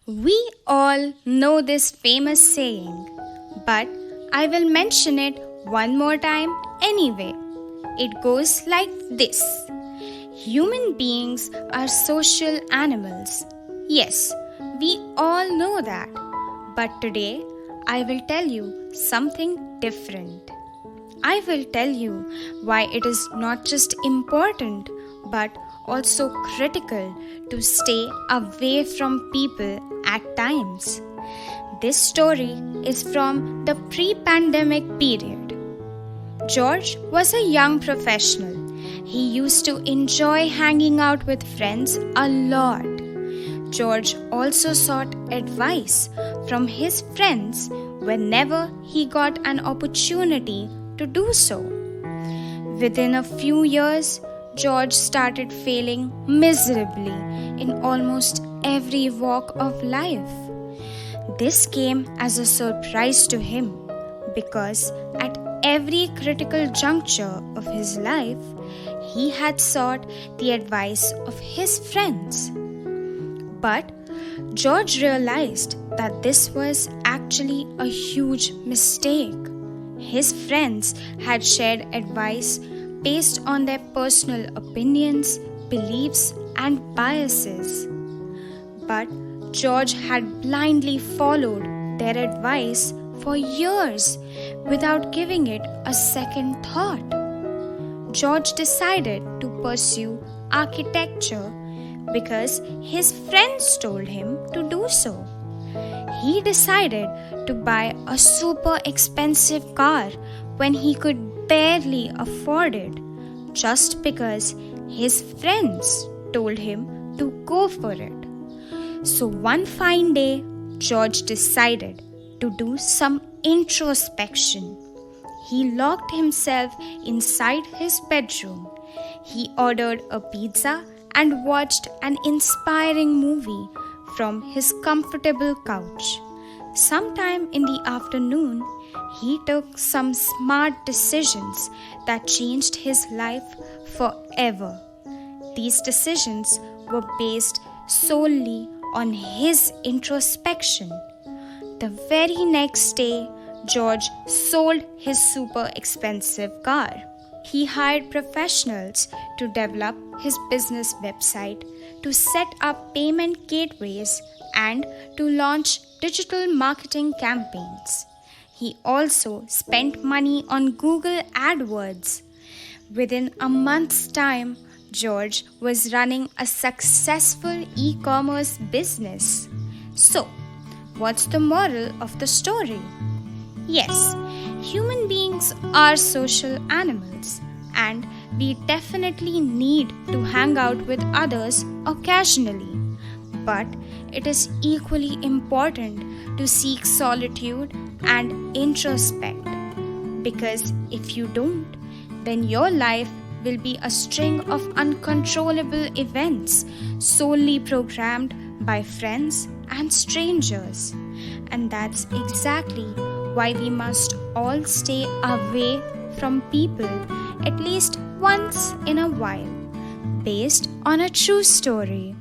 We all know this famous saying, but I will mention it one more time anyway. It goes like this: human beings are social animals. Yes, we all know that. But today, I will tell you something different. I will tell you why it is not just important but also critical to stay away from people at times. This story is from the pre pandemic period. George was a young professional. He used to enjoy hanging out with friends a lot. George also sought advice from his friends whenever he got an opportunity to do so. Within a few years, George started failing miserably in almost every walk of life. This came as a surprise to him because at every critical juncture of his life, he had sought the advice of his friends. But George realized that this was actually a huge mistake. His friends had shared advice based on their personal opinions, beliefs, and biases. But George had blindly followed their advice for years without giving it a second thought. George decided to pursue architecture because his friends told him to do so. He decided to buy a super expensive car when he could barely afford it, just because his friends told him to go for it. So one fine day, George decided to do some introspection. He locked himself inside his bedroom. He ordered a pizza and watched an inspiring movie from his comfortable couch. Sometime in the afternoon, he took some smart decisions that changed his life forever. These decisions were based solely on his introspection. The very next day, George sold his super expensive car. He hired professionals to develop his business website, to set up payment gateways, and to launch digital marketing campaigns. He also spent money on Google AdWords. Within a month's time, George was running a successful e-commerce business. So, what's the moral of the story? Yes, human beings are social animals, and we definitely need to hang out with others occasionally. But it is equally important to seek solitude and introspect, because if you don't, then your life will be a string of uncontrollable events solely programmed by friends and strangers. And that's exactly why we must all stay away from people at least once in a while, based on a true story.